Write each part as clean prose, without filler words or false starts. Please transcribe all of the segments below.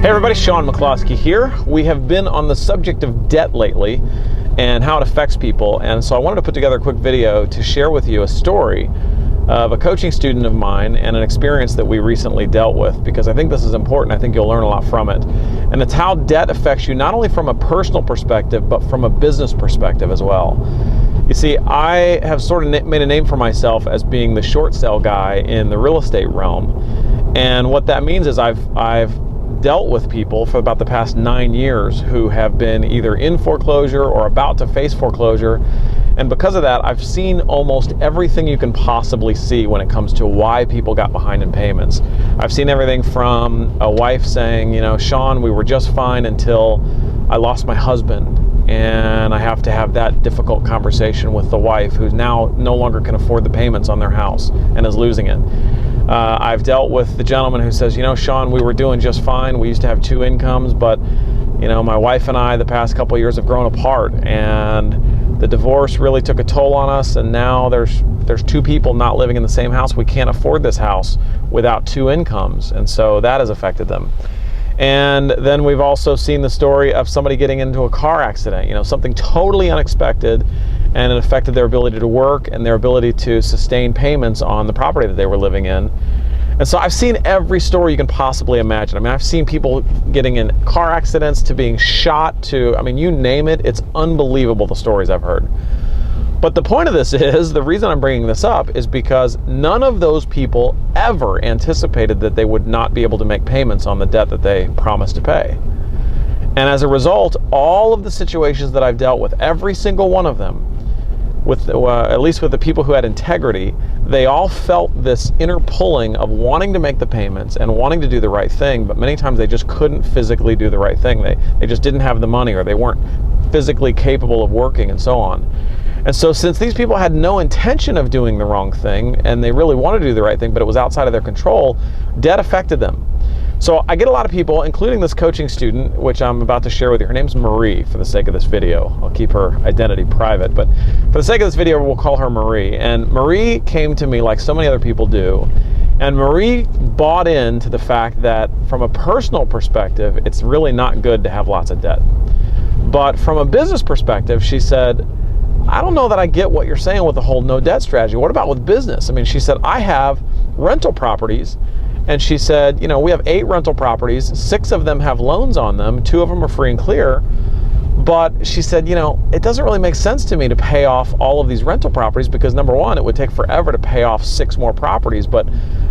Hey everybody, Sean McCloskey here. We have been on the subject of debt lately and how it affects people, and so I wanted to put together a quick video to share with you a story of a coaching student of mine and an experience that we recently dealt with, because I think this is important. I think you'll learn a lot from it. And it's how debt affects you not only from a personal perspective, but from a business perspective as well. You see, I have sort of made a name for myself as being the short sale guy in the real estate realm. And what that means is I've dealt with people for about the past 9 years who have been either in foreclosure or about to face foreclosure. And because of that, I've seen almost everything you can possibly see when it comes to why people got behind in payments. I've seen everything from a wife saying, you know, Sean, we were just fine until I lost my husband, and I have to have that difficult conversation with the wife who's now no longer can afford the payments on their house and is losing it. I've dealt with the gentleman who says, you know, Sean, we were doing just fine. We used to have 2 incomes, but, you know, my wife and I the past couple of years have grown apart, and the divorce really took a toll on us, and now there's 2 people not living in the same house. We can't afford this house without 2 incomes, and so that has affected them. And then we've also seen the story of somebody getting into a car accident, you know, something totally unexpected, and it affected their ability to work and their ability to sustain payments on the property that they were living in. And so I've seen every story you can possibly imagine. I mean, I've seen people getting in car accidents to being shot to, I mean, you name it. It's unbelievable, the stories I've heard. But the point of this is, the reason I'm bringing this up is because none of those people ever anticipated that they would not be able to make payments on the debt that they promised to pay. And as a result, all of the situations that I've dealt with, every single one of them, with at least with the people who had integrity, they all felt this inner pulling of wanting to make the payments and wanting to do the right thing, but many times they just couldn't physically do the right thing. They just didn't have the money, or they weren't physically capable of working, and so on. And so since these people had no intention of doing the wrong thing, and they really wanted to do the right thing, but it was outside of their control, debt affected them. So I get a lot of people, including this coaching student, which I'm about to share with you. Her name's Marie for the sake of this video. I'll keep her identity private, but for the sake of this video, we'll call her Marie. And Marie came to me like so many other people do. And Marie bought into the fact that from a personal perspective, it's really not good to have lots of debt. But from a business perspective, she said, I don't know that I get what you're saying with the whole no debt strategy. What about with business? I mean, she said, I have rental properties. And she said, you know, we have 8 rental properties. 6 of them have loans on them. 2 of them are free and clear. But she said, you know, it doesn't really make sense to me to pay off all of these rental properties, because number one, it would take forever to pay off 6 more properties. But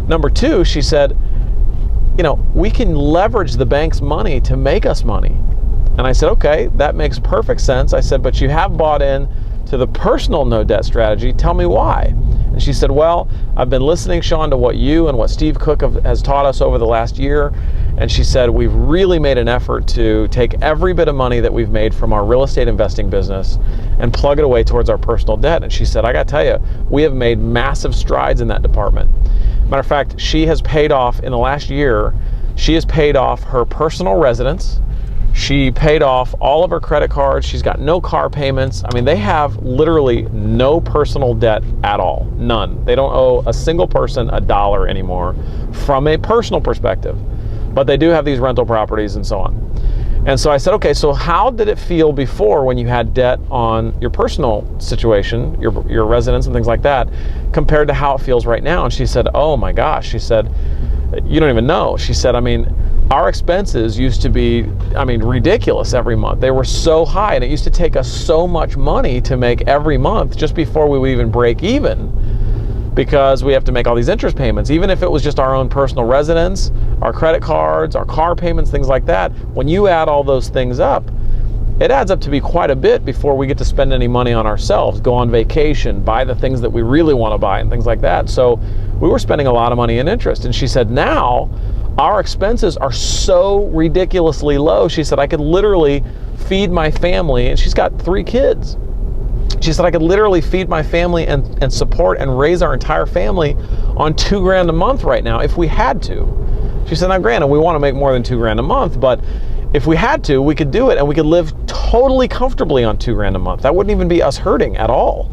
number 2, she said, you know, we can leverage the bank's money to make us money. And I said, okay, that makes perfect sense. I said, but you have bought in to the personal no debt strategy. Tell me why. And she said, well, I've been listening, Sean, to what you and what Steve Cook has taught us over the last year. And she said, we've really made an effort to take every bit of money that we've made from our real estate investing business and plug it away towards our personal debt. And she said, I got to tell you, we have made massive strides in that department. Matter of fact, she has paid off, in the last year, she has paid off her personal residence. She paid off all of her credit cards. She's got no car payments. I mean, they have literally no personal debt at all. None. They don't owe a single person $1 anymore from a personal perspective. But they do have these rental properties and so on. And so I said, okay, so how did it feel before when you had debt on your personal situation, your residence and things like that, compared to how it feels right now? And she said, oh my gosh. She said, you don't even know. She said, I mean, our expenses used to be, I mean, ridiculous every month. They were so high, and it used to take us so much money to make every month just before we would even break even, because we have to make all these interest payments. Even if it was just our own personal residence, our credit cards, our car payments, things like that, when you add all those things up, it adds up to be quite a bit before we get to spend any money on ourselves, go on vacation, buy the things that we really want to buy and things like that. So we were spending a lot of money in interest. And she said, now our expenses are so ridiculously low. She said, I could literally feed my family, and she's got 3 kids. She said, I could literally feed my family and support and raise our entire family on $2,000 a month right now if we had to. She said, now granted, we want to make more than $2,000 a month, but if we had to, we could do it, and we could live totally comfortably on $2,000 a month. That wouldn't even be us hurting at all.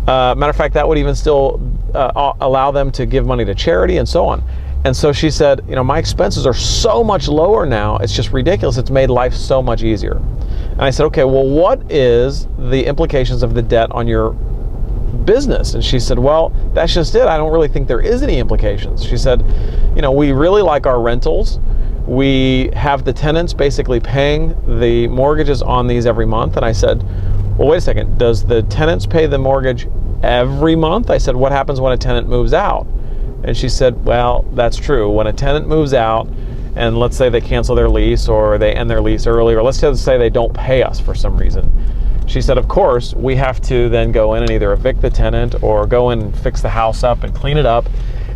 Matter of fact, that would even still allow them to give money to charity and so on. And so she said, my expenses are so much lower now, it's just ridiculous. It's made life so much easier. And I said, okay, well, what is the implications of the debt on your business? And she said, well, that's just it. I don't really think there is any implications. She said, we really like our rentals. We have the tenants basically paying the mortgages on these every month. And I said, well, wait a second. Does the tenants pay the mortgage every month? I said, what happens when a tenant moves out? And she said, well, that's true. When a tenant moves out, and let's say they cancel their lease or they end their lease early, or let's just say they don't pay us for some reason. She said, of course, we have to then go in and either evict the tenant or go in and fix the house up and clean it up.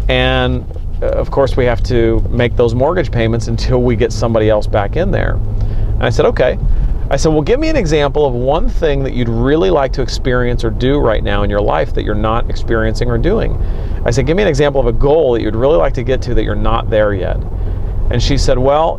And of course, we have to make those mortgage payments until we get somebody else back in there. And I said, okay. I said, well, give me an example of one thing that you'd really like to experience or do right now in your life that you're not experiencing or doing. I said, give me an example of a goal that you'd really like to get to that you're not there yet. And she said, well,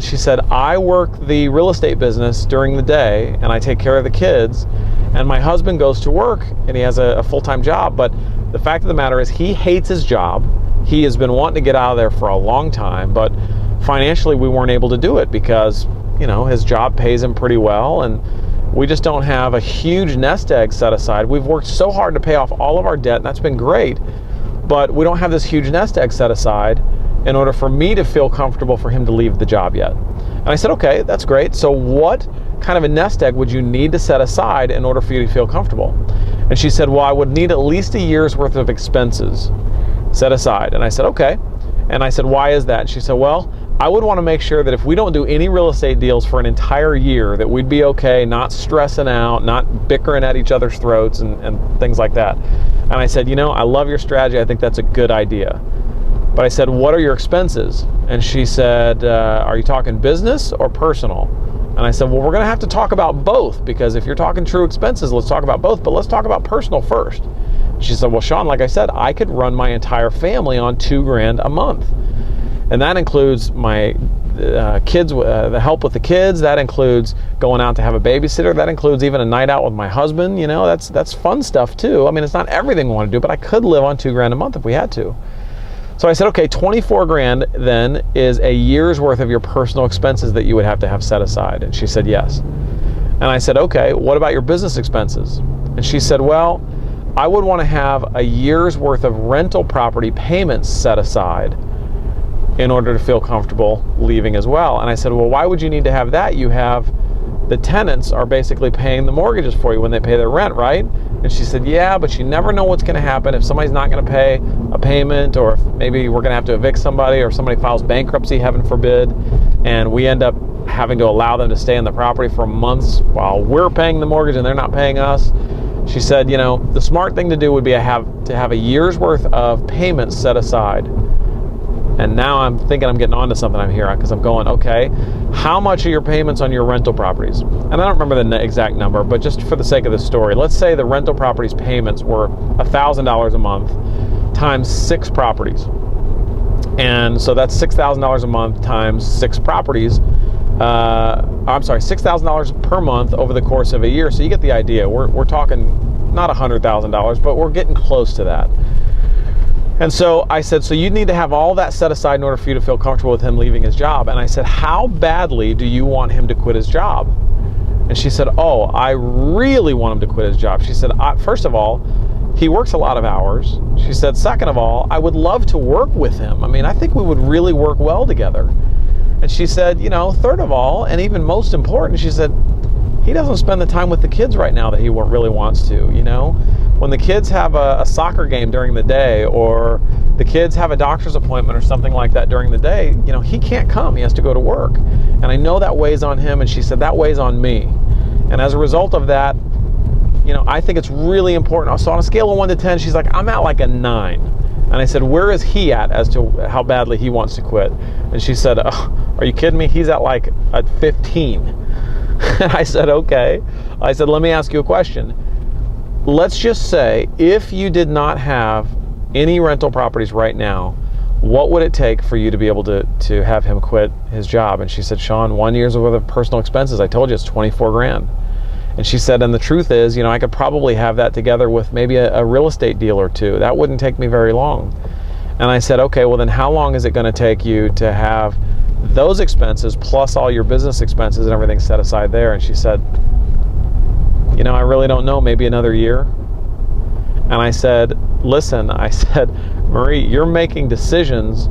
I work the real estate business during the day and I take care of the kids, and my husband goes to work and he has a full-time job. But the fact of the matter is he hates his job. He has been wanting to get out of there for a long time, but financially we weren't able to do it because his job pays him pretty well, and we just don't have a huge nest egg set aside. We've worked so hard to pay off all of our debt, and that's been great, but we don't have this huge nest egg set aside in order for me to feel comfortable for him to leave the job yet. And I said, okay, that's great. So what kind of a nest egg would you need to set aside in order for you to feel comfortable? And she said, well, I would need at least a year's worth of expenses set aside. And I said, okay. And I said, why is that? And she said, well, I would want to make sure that if we don't do any real estate deals for an entire year, that we'd be okay, not stressing out, not bickering at each other's throats and things like that. And I said, I love your strategy. I think that's a good idea. But I said, what are your expenses? And she said, are you talking business or personal? And I said, well, we're going to have to talk about both, because if you're talking true expenses, let's talk about both, but let's talk about personal first. She said, well, Sean, like I said, I could run my entire family on $2,000 a month. And that includes my kids, the help with the kids. That includes going out to have a babysitter. That includes even a night out with my husband. That's fun stuff too. I mean, it's not everything we want to do, but I could live on $2,000 a month if we had to. So I said, okay, $24,000 then is a year's worth of your personal expenses that you would have to have set aside. And she said, yes. And I said, okay, what about your business expenses? And she said, well, I would want to have a year's worth of rental property payments set aside in order to feel comfortable leaving as well. And I said, well, why would you need to have that? You have the tenants are basically paying the mortgages for you when they pay their rent, right? And she said, yeah, but you never know what's going to happen if somebody's not going to pay a payment, or if maybe we're going to have to evict somebody, or somebody files bankruptcy, heaven forbid, and we end up having to allow them to stay in the property for months while we're paying the mortgage and they're not paying us. She said, the smart thing to do would be to have a year's worth of payments set aside. And now I'm thinking I'm getting onto something I'm here, because I'm going, okay, how much are your payments on your rental properties? And I don't remember the exact number, but just for the sake of the story, let's say the rental properties payments were $1,000 a month times 6 properties. And so that's $6,000 a month times 6 properties. $6,000 per month over the course of a year. So you get the idea. We're talking not $100,000, but we're getting close to that. And so I said, so you need to have all that set aside in order for you to feel comfortable with him leaving his job. And I said, how badly do you want him to quit his job? And she said, oh, I really want him to quit his job. She said, first of all, he works a lot of hours. She said, second of all, I would love to work with him. I mean, I think we would really work well together. And she said, third of all, and even most important, she said, he doesn't spend the time with the kids right now that he really wants to, When the kids have a soccer game during the day, or the kids have a doctor's appointment or something like that during the day, he can't come. He has to go to work. And I know that weighs on him, and she said, that weighs on me. And as a result of that, I think it's really important. So on a scale of 1 to 10, she's like, I'm at like a 9. And I said, where is he at as to how badly he wants to quit? And she said, oh, are you kidding me? He's at like a 15. And I said, okay. I said, let me ask you a question. Let's just say if you did not have any rental properties right now, what would it take for you to be able to have him quit his job? And she said, Sean, 1 year's worth of personal expenses. I told you it's $24,000. And she said, and the truth is, I could probably have that together with maybe a real estate deal or two. That wouldn't take me very long. And I said, okay, well then how long is it going to take you to have those expenses plus all your business expenses and everything set aside there? And she said, you know, I really don't know, maybe another year. And I said, listen, I said, Marie, you're making decisions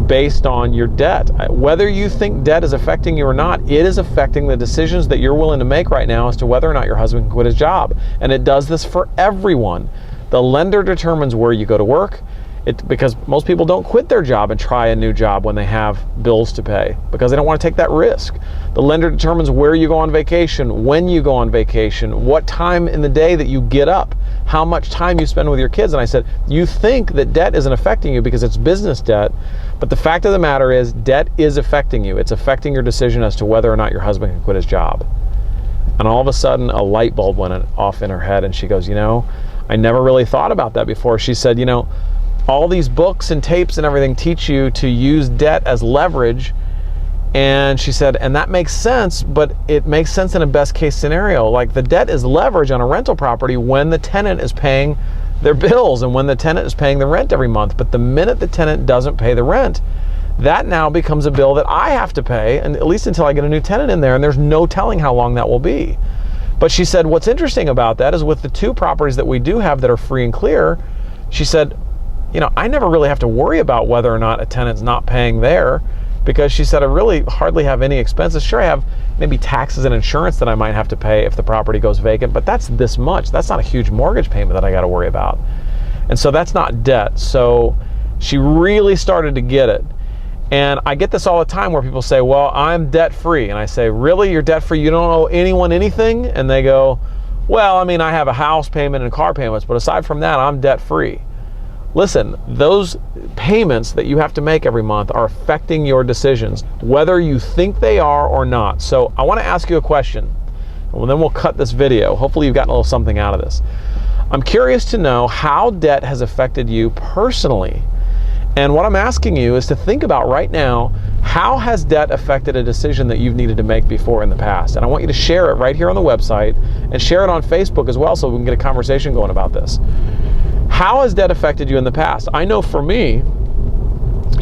based on your debt. Whether you think debt is affecting you or not, it is affecting the decisions that you're willing to make right now as to whether or not your husband can quit his job. And it does this for everyone. The lender determines where you go to work, because most people don't quit their job and try a new job when they have bills to pay because they don't want to take that risk. The lender determines where you go on vacation, when you go on vacation, what time in the day that you get up, how much time you spend with your kids. And I said, you think that debt isn't affecting you because it's business debt, but the fact of the matter is debt is affecting you. It's affecting your decision as to whether or not your husband can quit his job. And all of a sudden, a light bulb went off in her head, and she goes, you know, I never really thought about that before. She said, you know, all these books and tapes and everything teach you to use debt as leverage. And she said, and that makes sense, but it makes sense in a best case scenario. Like, the debt is leverage on a rental property when the tenant is paying their bills and when the tenant is paying the rent every month. But the minute the tenant doesn't pay the rent, that now becomes a bill that I have to pay, and at least until I get a new tenant in there, and there's no telling how long that will be. But she said, what's interesting about that is with the 2 properties that we do have that are free and clear, she said, you know, I never really have to worry about whether or not a tenant's not paying there, because she said I really hardly have any expenses. Sure, I have maybe taxes and insurance that I might have to pay if the property goes vacant, but that's this much. That's not a huge mortgage payment that I got to worry about. And so that's not debt. So she really started to get it. And I get this all the time where people say, well, I'm debt free. And I say, really? You're debt free? You don't owe anyone anything? And they go, well, I mean, I have a house payment and car payments, but aside from that, I'm debt free. Listen, those payments that you have to make every month are affecting your decisions, whether you think they are or not. So I want to ask you a question, and then we'll cut this video. Hopefully you've gotten a little something out of this. I'm curious to know how debt has affected you personally. And what I'm asking you is to think about right now, how has debt affected a decision that you've needed to make before in the past? And I want you to share it right here on the website and share it on Facebook as well so we can get a conversation going about this. How has debt affected you in the past? I know for me,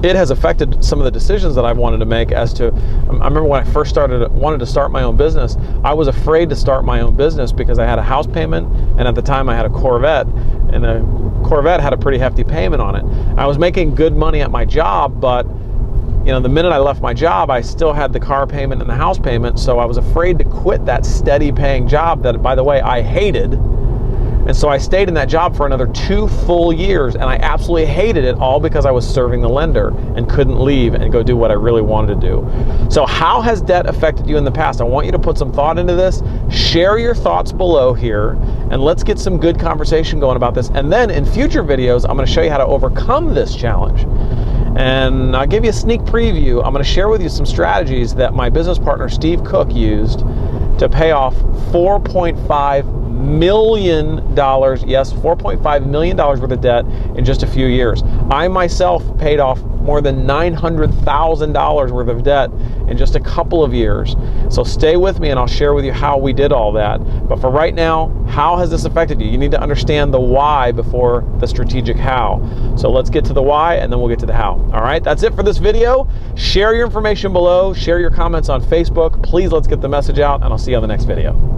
it has affected some of the decisions that I've wanted to make as to, I remember when I first wanted to start my own business, I was afraid to start my own business because I had a house payment, and at the time I had a Corvette, and the Corvette had a pretty hefty payment on it. I was making good money at my job, but you know, the minute I left my job, I still had the car payment and the house payment, so I was afraid to quit that steady paying job that, by the way, I hated. And so I stayed in that job for another 2 full years, and I absolutely hated it, all because I was serving the lender and couldn't leave and go do what I really wanted to do. So how has debt affected you in the past? I want you to put some thought into this. Share your thoughts below here, and let's get some good conversation going about this. And then in future videos, I'm going to show you how to overcome this challenge. And I'll give you a sneak preview. I'm going to share with you some strategies that my business partner, Steve Cook, used to pay off $4.5 million, yes, $4.5 million worth of debt in just a few years. I myself paid off more than $900,000 worth of debt in just a couple of years. So stay with me and I'll share with you how we did all that. But for right now, how has this affected you? You need to understand the why before the strategic how. So let's get to the why and then we'll get to the how. All right, that's it for this video. Share your information below, share your comments on Facebook. Please, let's get the message out, and I'll see you on the next video.